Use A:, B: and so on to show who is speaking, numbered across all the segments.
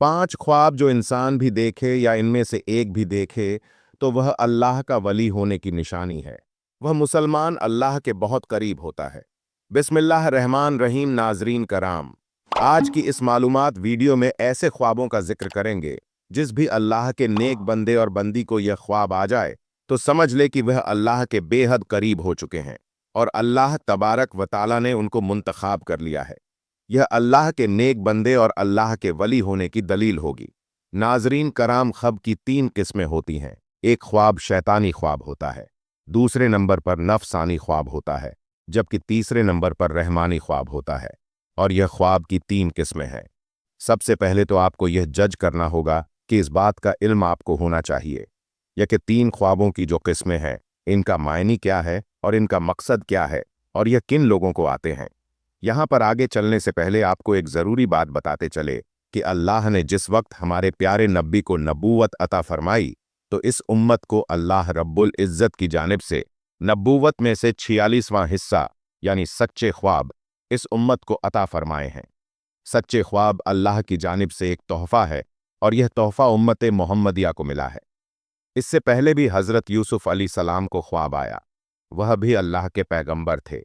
A: 5 ख्वाब जो इंसान भी देखे या इनमें से एक भी देखे तो वह अल्लाह का वली होने की निशानी है। वह मुसलमान अल्लाह के बहुत करीब होता है। बिस्मिल्लाह रहमान रहीम। नाजरीन कराम, आज की इस मालूमात वीडियो में ऐसे ख्वाबों का जिक्र करेंगे जिस भी अल्लाह के नेक बंदे और बंदी को यह ख्वाब आ जाए तो समझ ले कि वह अल्लाह के बेहद करीब हो चुके हैं और अल्लाह तबारक व ताला ने उनको मुंतखाब कर लिया है। यह अल्लाह के नेक बंदे और अल्लाह के वली होने की दलील होगी। नाजरीन कराम, ख्वाब की 3 किस्में होती हैं। एक ख्वाब शैतानी ख्वाब होता है, दूसरे नंबर पर नफसानी ख्वाब होता है, जबकि तीसरे नंबर पर रहमानी ख्वाब होता है। और यह ख्वाब की 3 किस्में हैं। सबसे पहले तो आपको यह जज करना होगा कि इस बात का इल्म आपको होना चाहिए यह कि 3 ख्वाबों की जो किस्में हैं इनका मायनी क्या है और इनका मकसद क्या है और यह किन लोगों को आते हैं। यहाँ पर आगे चलने से पहले आपको एक ज़रूरी बात बताते चले कि अल्लाह ने जिस वक्त हमारे प्यारे नबी को नबूवत अता फरमाई तो इस उम्मत को अल्लाह रब्बुल इज़्ज़त की जानिब से नबूवत में से 46वां हिस्सा यानी सच्चे ख्वाब इस उम्मत को अता फरमाए हैं। सच्चे ख्वाब अल्लाह की जानिब से एक तोहफ़ा है और यह तोहफ़ा उम्मत मोहम्मदिया को मिला है। इससे पहले भी हज़रत यूसुफ अलैहिस्सलाम को ख्वाब आया, वह भी अल्लाह के पैगंबर थे।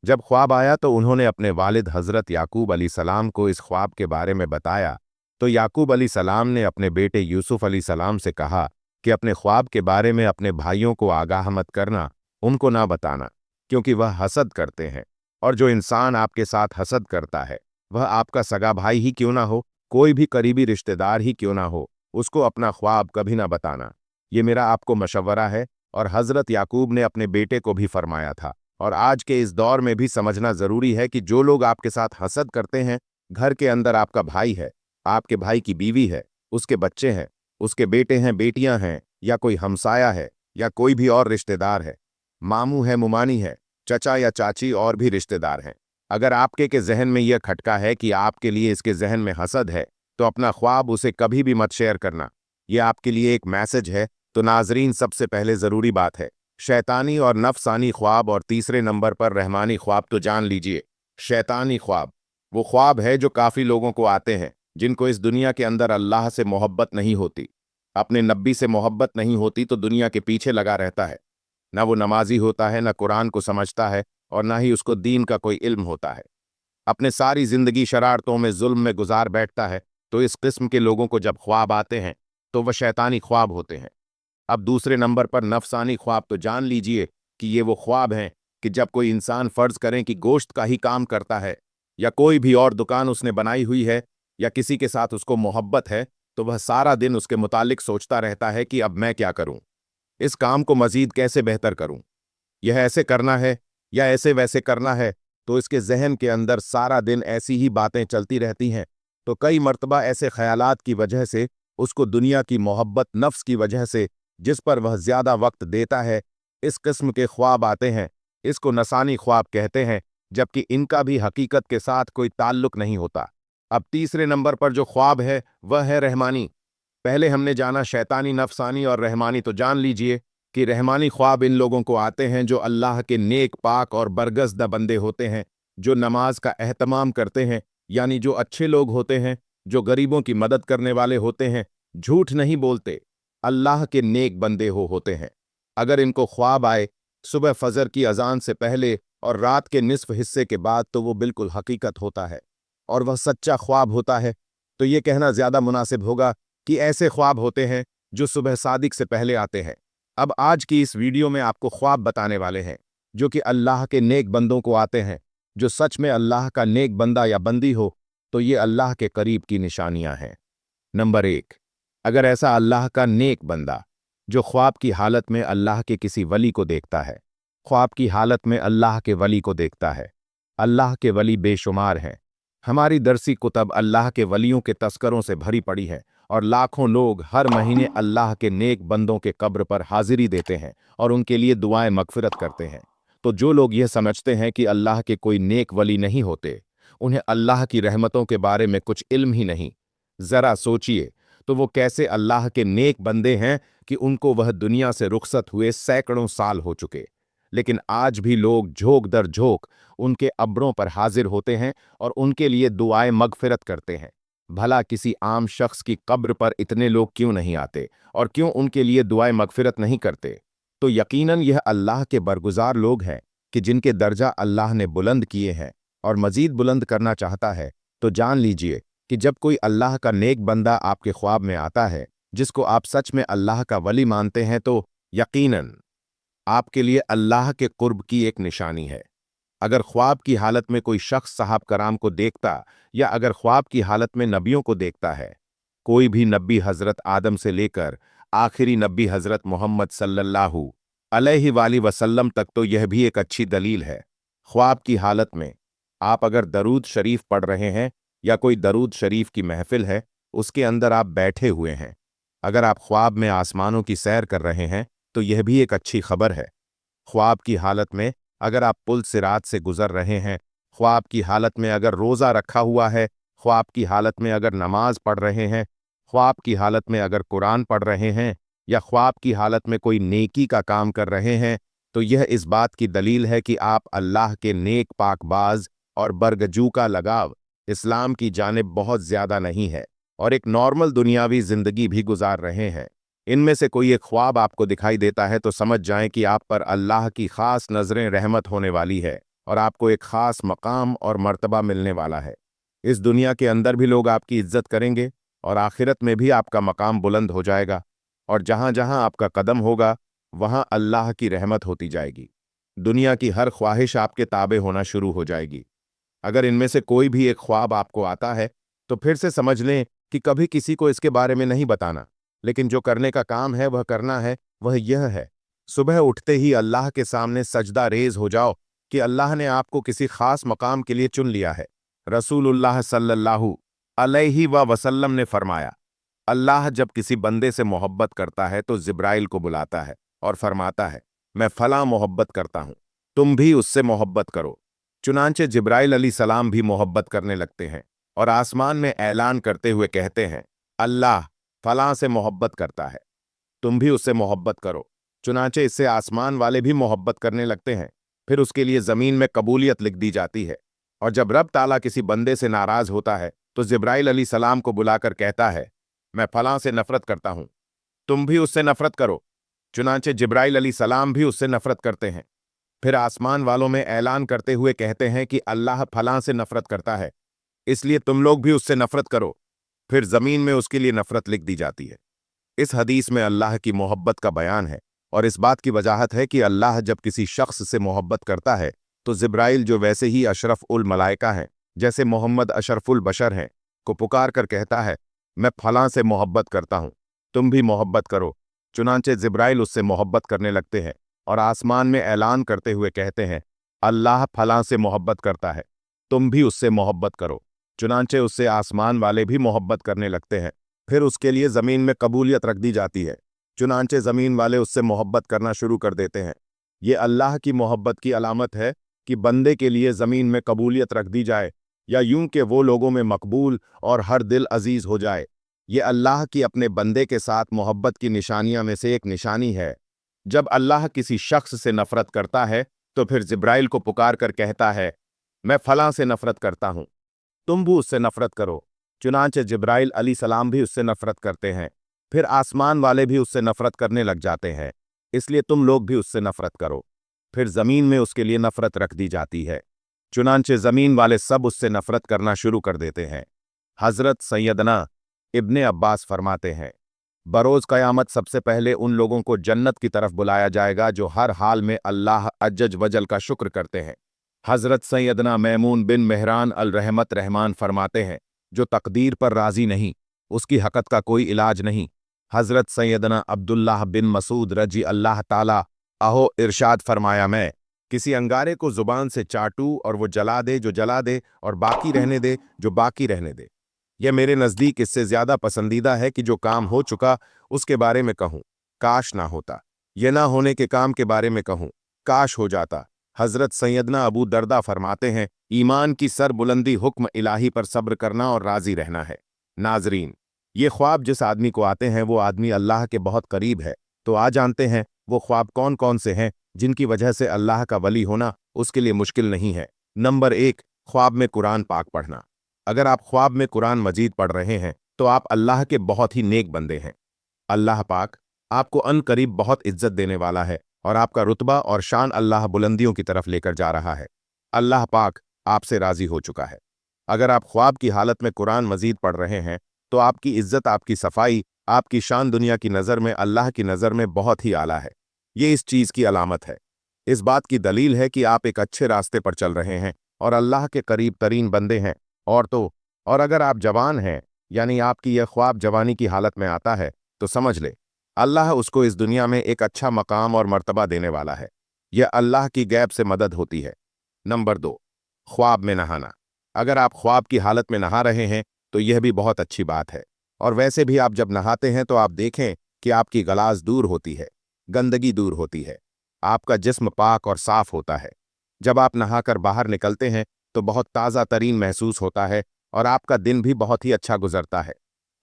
A: जब ख्वाब आया तो उन्होंने अपने वालिद हज़रत याकूब अलैहिस्सलाम को इस ख्वाब के बारे में बताया तो याकूब अलैहिस्सलाम ने अपने बेटे यूसुफ अलैहिस्सलाम से कहा कि अपने ख्वाब के बारे में अपने भाइयों को आगाह मत करना, उनको ना बताना, क्योंकि वह हसद करते हैं और जो इंसान आपके साथ हसद करता है वह आपका सगा भाई ही क्यों ना हो, कोई भी करीबी रिश्तेदार ही क्यों ना हो, उसको अपना ख्वाब कभी ना बताना। ये मेरा आपको मशवरा है और हज़रत याकूब ने अपने बेटे को भी फरमाया था। और आज के इस दौर में भी समझना ज़रूरी है कि जो लोग आपके साथ हसद करते हैं, घर के अंदर आपका भाई है, आपके भाई की बीवी है, उसके बच्चे हैं, उसके बेटे हैं, बेटियां हैं, या कोई हमसाया है या कोई भी और रिश्तेदार है, मामू है, मुमानी है, चचा या चाची और भी रिश्तेदार हैं। अगर आपके के जहन में यह खटका है कि आपके लिए इसके जहन में हसद है तो अपना ख्वाब उसे कभी भी मत शेयर करना। यह आपके लिए एक मैसेज है। तो नाजरीन, सबसे पहले ज़रूरी बात है शैतानी और नफसानी ख्वाब और तीसरे नंबर पर रहमानी ख्वाब तो जान लीजिए। शैतानी ख्वाब वो ख्वाब है जो काफ़ी लोगों को आते हैं जिनको इस दुनिया के अंदर अल्लाह से मोहब्बत नहीं होती, अपने नब्बी से मोहब्बत नहीं होती तो दुनिया के पीछे लगा रहता है। ना वो नमाजी होता है, ना कुरान को समझता है और ना ही उसको दीन का कोई इल्म होता है। अपने सारी ज़िंदगी शरारतों में, जुल्म में गुजार बैठता है। तो इस किस्म के लोगों को जब ख्वाब आते हैं तो वह शैतानी ख्वाब होते हैं। अब दूसरे नंबर पर नफसानी ख्वाब तो जान लीजिए कि ये वो ख्वाब हैं कि जब कोई इंसान फ़र्ज़ करें कि गोश्त का ही काम करता है या कोई भी और दुकान उसने बनाई हुई है या किसी के साथ उसको मोहब्बत है तो वह सारा दिन उसके मुतालिक सोचता रहता है कि अब मैं क्या करूं, इस काम को मज़ीद कैसे बेहतर करूं, यह ऐसे करना है या ऐसे वैसे करना है। तो इसके जहन के अंदर सारा दिन ऐसी ही बातें चलती रहती हैं। तो कई मर्तबा ऐसे ख्यालात की वजह से उसको दुनिया की मोहब्बत, नफ्स की वजह से जिस पर वह ज़्यादा वक्त देता है, इस किस्म के ख्वाब आते हैं। इसको नसानी ख्वाब कहते हैं, जबकि इनका भी हकीकत के साथ कोई ताल्लुक नहीं होता। अब तीसरे नंबर पर जो ख्वाब है वह है रहमानी। पहले हमने जाना शैतानी, नफसानी और रहमानी, तो जान लीजिए कि रहमानी ख्वाब इन लोगों को आते हैं जो अल्लाह के नेक, पाक और बरगज़दा बंदे होते हैं, जो नमाज का एहतमाम करते हैं, यानी जो अच्छे लोग होते हैं, जो गरीबों की मदद करने वाले होते हैं, झूठ नहीं बोलते, अल्लाह के नेक बंदे होते हैं। अगर इनको ख्वाब आए सुबह फजर की अजान से पहले और रात के निसफ हिस्से के बाद तो वो बिल्कुल हकीकत होता है और वह सच्चा ख्वाब होता है। तो ये कहना ज़्यादा मुनासिब होगा कि ऐसे ख्वाब होते हैं जो सुबह सादिक से पहले आते हैं। अब आज की इस वीडियो में आपको ख्वाब बताने वाले हैं जो कि अल्लाह के नेक बंदों को आते हैं। जो सच में अल्लाह का नेक बंदा या बंदी हो तो ये अल्लाह के करीब की निशानियां हैं। नंबर 1, अगर ऐसा अल्लाह का नेक बंदा जो ख्वाब की हालत में अल्लाह के किसी वली को देखता है, ख्वाब की हालत में अल्लाह के वली को देखता है। अल्लाह के वली बेशुमार हैं। हमारी दरसी कुतब अल्लाह के वलियों के तस्करों से भरी पड़ी है और लाखों लोग हर महीने अल्लाह के नेक बंदों के कब्र पर हाजिरी देते हैं और उनके लिए दुआएं मगफिरत करते हैं। तो जो लोग यह समझते हैं कि अल्लाह के कोई नेक वली नहीं होते, उन्हें अल्लाह की रहमतों के बारे में कुछ इल्म ही नहीं, ज़रा सोचिए तो वो कैसे अल्लाह के नेक बंदे हैं कि उनको वह दुनिया से रुखसत हुए सैकड़ों साल हो चुके, लेकिन आज भी लोग झोंक दर झोंक उनके अब्रों पर हाजिर होते हैं और उनके लिए दुआएं मगफिरत करते हैं। भला किसी आम शख्स की कब्र पर इतने लोग क्यों नहीं आते और क्यों उनके लिए दुआए मगफिरत नहीं करते? तो यकीनन यह अल्लाह के बरगुजार लोग हैं कि जिनके दर्जा अल्लाह ने बुलंद किए हैं और मजीद बुलंद करना चाहता है। तो जान लीजिए कि जब कोई अल्लाह का नेक बंदा आपके ख्वाब में आता है, जिसको आप सच में अल्लाह का वली मानते हैं, तो यकीनन आपके लिए अल्लाह के कुर्ब की एक निशानी है। अगर ख्वाब की हालत में कोई शख्स साहब कराम को देखता या अगर ख्वाब की हालत में नबियों को देखता है, कोई भी नबी हजरत आदम से लेकर आखिरी नबी हजरत मोहम्मद सल्लल्लाहु अलैहि वसल्लम तक, तो यह भी एक अच्छी दलील है। ख्वाब की हालत में आप अगर दरूद शरीफ पढ़ रहे हैं या कोई दरूद शरीफ की महफिल है, उसके अंदर आप बैठे हुए हैं, अगर आप ख्वाब में आसमानों की सैर कर रहे हैं, तो यह भी एक अच्छी खबर है। ख्वाब की हालत में अगर आप पुल सिरात से गुजर रहे हैं, ख्वाब की हालत में अगर रोज़ा रखा हुआ है, ख्वाब की हालत में अगर नमाज पढ़ रहे हैं, ख्वाब की हालत में अगर कुरान पढ़ रहे हैं या ख्वाब की हालत में कोई नेकी का काम कर रहे हैं, तो यह इस बात की दलील है कि आप अल्लाह के नेक पाकबाज और बरगजू का लगाव इस्लाम की जानिब बहुत ज़्यादा नहीं है और एक नॉर्मल दुनियावी ज़िंदगी भी गुजार रहे हैं। इनमें से कोई एक ख्वाब आपको दिखाई देता है तो समझ जाएं कि आप पर अल्लाह की खास नजरें रहमत होने वाली है और आपको एक खास मकाम और मर्तबा मिलने वाला है। इस दुनिया के अंदर भी लोग आपकी इज्जत करेंगे और आखिरत में भी आपका मकाम बुलंद हो जाएगा और जहां जहां आपका कदम होगा वहां अल्लाह की रहमत होती जाएगी। दुनिया की हर ख्वाहिश आपके ताबे होना शुरू हो जाएगी। अगर इनमें से कोई भी एक ख्वाब आपको आता है तो फिर से समझ लें कि कभी किसी को इसके बारे में नहीं बताना, लेकिन जो करने का काम है वह करना है। वह यह है, सुबह उठते ही अल्लाह के सामने सजदा रेज हो जाओ कि अल्लाह ने आपको किसी खास मकाम के लिए चुन लिया है। रसूलुल्लाह सल्लल्लाहु अलैहि वसल्लम ने फरमाया, अल्लाह जब किसी बंदे से मोहब्बत करता है तो जिब्राइल को बुलाता है और फरमाता है, मैं फलां मोहब्बत करता हूं, तुम भी उससे मोहब्बत करो। चुनांचे जिब्राइल अलैहि सलाम भी मोहब्बत करने लगते हैं और आसमान में ऐलान करते हुए कहते हैं, अल्लाह फलां से मोहब्बत करता है, तुम भी उससे मोहब्बत करो। चुनांचे इससे आसमान वाले भी मोहब्बत करने लगते हैं। फिर उसके लिए जमीन में कबूलियत लिख दी जाती है और जब रब ताला किसी बंदे से नाराज होता है तो जिब्राइल अलैहि सलाम को बुलाकर कहता है, मैं फलां से नफरत करता हूं, तुम भी उससे नफरत करो। चुनांचे जिब्राइल अलैहि सलाम भी उससे नफरत करते हैं। फिर आसमान वालों में ऐलान करते हुए कहते हैं कि अल्लाह फलां से नफरत करता है, इसलिए तुम लोग भी उससे नफरत करो। फिर जमीन में उसके लिए नफरत लिख दी जाती है। इस हदीस में अल्लाह की मोहब्बत का बयान है और इस बात की वजाहत है कि अल्लाह जब किसी शख्स से मोहब्बत करता है तो जिब्राइल, जो वैसे ही अशरफ उल मलाइका हैं, जैसे मोहम्मद अशरफुल बशर हैं, को पुकार कर कहता है, मैं फलां से मोहब्बत करता हूं, तुम भी मोहब्बत करो। चुनांचे जिब्राइल उससे मोहब्बत करने लगते हैं और आसमान में ऐलान करते हुए कहते हैं, अल्लाह फलां से मोहब्बत करता है, तुम भी उससे मोहब्बत करो। चुनांचे उससे आसमान वाले भी मोहब्बत करने लगते हैं। फिर उसके लिए जमीन में कबूलियत रख दी जाती है। चुनांचे जमीन वाले उससे मोहब्बत करना शुरू कर देते हैं। ये अल्लाह की मोहब्बत की अलामत है कि बंदे के लिए जमीन में कबूलियत रख दी जाए या यूं कि वो लोगों में मकबूल और हर दिल अजीज हो जाए। ये अल्लाह की अपने बंदे के साथ मोहब्बत की निशानियों में से एक निशानी है। जब अल्लाह किसी शख्स से नफरत करता है तो फिर जिब्राइल को पुकार कर कहता है, मैं फलां से नफरत करता हूं, तुम भी उससे नफरत करो। चुनांचे जिब्राइल अलैहि सलाम भी उससे नफरत करते हैं। फिर आसमान वाले भी उससे नफरत करने लग जाते हैं, इसलिए तुम लोग भी उससे नफरत करो। फिर जमीन में उसके लिए नफरत रख दी जाती है। चुनांचे जमीन वाले सब उससे नफरत करना शुरू कर देते हैं। हजरत सैयदना इब्ने अब्बास फरमाते हैं, बरोज कयामत सबसे पहले उन लोगों को जन्नत की तरफ बुलाया जाएगा जो हर हाल में अल्लाह अज्जज वजल का शुक्र करते हैं। हजरत सैयदना मैमून बिन मेहरान अल रहमत रहमान फरमाते हैं, जो तकदीर पर राजी नहीं उसकी हकत का कोई इलाज नहीं। हजरत सैयदना अब्दुल्लाह बिन मसूद रजी अल्लाह ताला अहो इरशाद फरमाया, मैं किसी अंगारे को जुबान से चाटू और वो जला दे जो जला दे और बाकी रहने दे जो बाकी रहने दे, यह मेरे नज़दीक इससे ज़्यादा पसंदीदा है कि जो काम हो चुका उसके बारे में कहूँ, काश ना होता, यह ना होने के काम के बारे में कहूँ, काश हो जाता। हजरत सैयदना अबू दरदा फरमाते हैं, ईमान की सर बुलंदी हुक्म इलाही पर सब्र करना और राजी रहना है। नाजरीन, ये ख्वाब जिस आदमी को आते हैं वो आदमी अल्लाह के बहुत करीब है। तो आ जानते हैं वो ख्वाब कौन कौन से हैं जिनकी वजह से अल्लाह का वली होना उसके लिए मुश्किल नहीं है। नंबर 1, ख्वाब में कुरान पाक पढ़ना। अगर आप ख्वाब में कुरान मजीद पढ़ रहे हैं तो आप अल्लाह के बहुत ही नेक बंदे हैं। अल्लाह पाक आपको अनकरीब बहुत इज्जत देने वाला है और आपका रुतबा और शान अल्लाह बुलंदियों की तरफ लेकर जा रहा है। अल्लाह पाक आपसे राजी हो चुका है। अगर आप ख्वाब की हालत में कुरान मजीद पढ़ रहे हैं तो आपकी इज्जत, आपकी सफाई, आपकी शान दुनिया की नज़र में, अल्लाह की नज़र में बहुत ही आला है। ये इस चीज़ की अलामत है, इस बात की दलील है कि आप एक अच्छे रास्ते पर चल रहे हैं और अल्लाह के करीब तरीन बंदे हैं। और अगर आप जवान हैं, यानी आपकी यह ख्वाब जवानी की हालत में आता है, तो समझ ले अल्लाह उसको इस दुनिया में एक अच्छा मकाम और मर्तबा देने वाला है। यह अल्लाह की गैब से मदद होती है। नंबर 2, ख्वाब में नहाना। अगर आप ख्वाब की हालत में नहा रहे हैं तो यह भी बहुत अच्छी बात है। और वैसे भी आप जब नहाते हैं तो आप देखें कि आपकी गलाज़ दूर होती है, गंदगी दूर होती है, आपका जिस्म पाक और साफ होता है। जब आप नहाकर बाहर निकलते हैं तो बहुत ताज़ा तरीन महसूस होता है और आपका दिन भी बहुत ही अच्छा गुजरता है।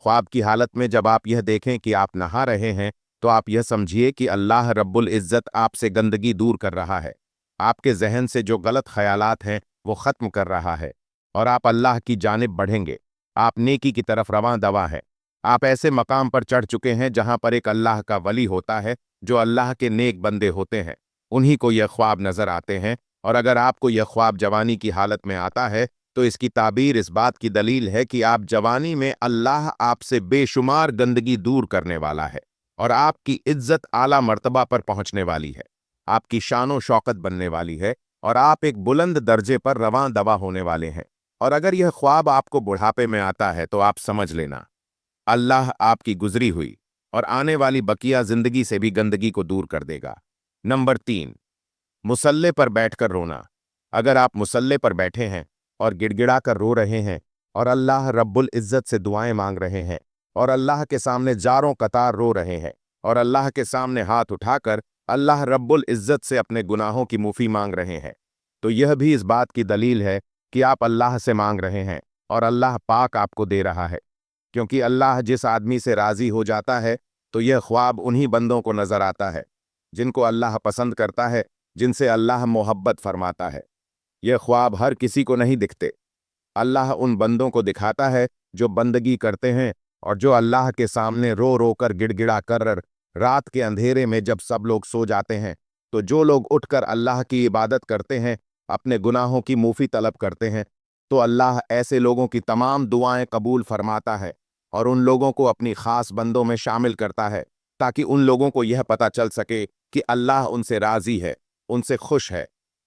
A: ख्वाब की हालत में जब आप यह देखें कि आप नहा रहे हैं तो आप यह समझिए कि अल्लाह रब्बुल इज़्ज़त आपसे गंदगी दूर कर रहा है, आपके जहन से जो गलत ख्यालात हैं वो ख़त्म कर रहा है और आप अल्लाह की जानिब बढ़ेंगे। आप नेकी की तरफ रवां दवा है। आप ऐसे मकाम पर चढ़ चुके हैं जहां पर एक अल्लाह का वली होता है, जो अल्लाह के नेक बंदे होते हैं, उन्हीं को यह ख्वाब नजर आते हैं। और अगर आपको यह ख्वाब जवानी की हालत में आता है तो इसकी ताबीर इस बात की दलील है कि आप जवानी में अल्लाह आपसे बेशुमार गंदगी दूर करने वाला है और आपकी इज्जत आला मर्तबा पर पहुंचने वाली है, आपकी शानो शौकत बनने वाली है और आप एक बुलंद दर्जे पर रवां दवा होने वाले हैं। और अगर यह ख्वाब आपको बुढ़ापे में आता है तो आप समझ लेना अल्लाह आपकी गुजरी हुई और आने वाली बकिया जिंदगी से भी गंदगी को दूर कर देगा। नंबर 3, मुसल्ले पर बैठकर रोना। अगर आप मुसल्ले पर बैठे हैं और गिड़गिड़ा कर रो रहे हैं और अल्लाह रब्बुल इज़्ज़त से दुआएं मांग रहे हैं और अल्लाह के सामने जारों कतार रो रहे हैं और अल्लाह के सामने हाथ उठाकर अल्लाह रब्बुल इज़्ज़त से अपने गुनाहों की मुफी मांग रहे हैं, तो यह भी इस बात की दलील है कि आप अल्लाह से मांग रहे हैं और अल्लाह पाक आपको दे रहा है। क्योंकि अल्लाह जिस आदमी से राज़ी हो जाता है तो यह ख्वाब उन्हीं बंदों को नजर आता है जिनको अल्लाह पसंद करता है, जिनसे अल्लाह मोहब्बत फरमाता है। यह ख्वाब हर किसी को नहीं दिखते। अल्लाह उन बंदों को दिखाता है जो बंदगी करते हैं और जो अल्लाह के सामने रो रो कर गिड़गिड़ा कर रात के अंधेरे में जब सब लोग सो जाते हैं तो जो लोग उठकर अल्लाह की इबादत करते हैं, अपने गुनाहों की मूफी तलब करते हैं, तो अल्लाह ऐसे लोगों की तमाम दुआएं कबूल फरमाता है और उन लोगों को अपनी खास बंदों में शामिल करता है ताकि उन लोगों को यह पता चल सके कि अल्लाह उनसे राजी है, उनसे खुश है।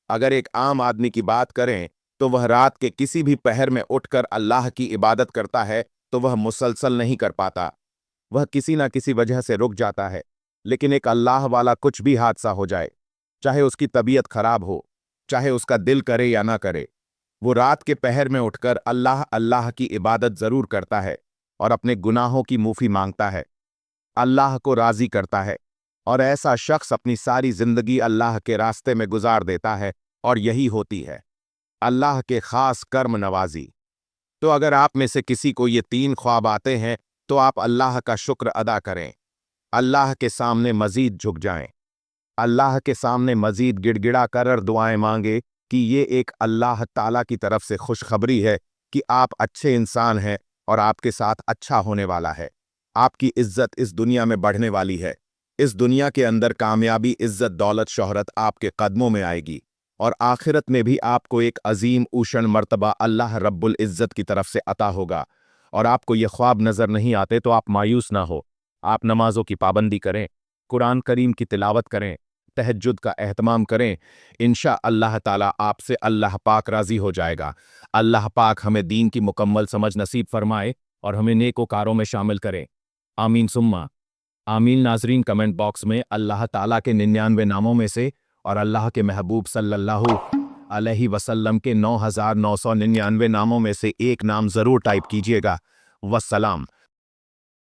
A: अगर एक आम आदमी की बात करें तो वह रात के किसी भी पहर में उठकर अल्लाह की इबादत करता है तो वह मुसलसल नहीं कर पाता, वह किसी ना किसी वजह से रुक जाता है। लेकिन एक अल्लाह वाला कुछ भी हादसा हो जाए, चाहे उसकी तबीयत खराब हो, चाहे उसका दिल करे या ना करे, वो रात के पहर में उठकर अल्लाह अल्लाह की इबादत जरूर करता है और अपने गुनाहों की मुफी मांगता है, अल्लाह को राजी करता है और ऐसा शख्स अपनी सारी जिंदगी अल्लाह के रास्ते में गुजार देता है और यही होती है अल्लाह के खास कर्म नवाजी। तो अगर आप में से किसी को ये 3 ख्वाब आते हैं तो आप अल्लाह का शुक्र अदा करें, अल्लाह के सामने मजीद झुक जाएं, अल्लाह के सामने मजीद गिड़गिड़ा कर दुआएं मांगे कि ये एक अल्लाह ताला की तरफ से खुशखबरी है कि आप अच्छे इंसान हैं और आपके साथ अच्छा होने वाला है। आपकी इज्जत इस दुनिया में बढ़ने वाली है। इस दुनिया के अंदर कामयाबी, इज्जत, दौलत, शोहरत आपके कदमों में आएगी और आखिरत में भी आपको एक अजीम ऊशन मर्तबा अल्लाह रब्बुल इज़्ज़त की तरफ से अता होगा। और आपको ये ख्वाब नज़र नहीं आते तो आप मायूस ना हो। आप नमाजों की पाबंदी करें, कुरान करीम की तिलावत करें, तहज्जुद का एहतमाम करें। इंशा अल्लाह ताला आपसे अल्लाह पाक राज़ी हो जाएगा। अल्लाह पाक हमें दीन की मुकम्मल समझ नसीब फरमाए और हमें नेकोकारों में शामिल करें। आमीन सुम्मा आमीन। नाजरीन, कमेंट बॉक्स में अल्लाह ताला के 99 नामों में से और अल्लाह के महबूब सल्लल्लाहु अलैहि वसल्लम के 9999 नामों में से एक नाम ज़रूर टाइप कीजिएगा। वस्सलाम।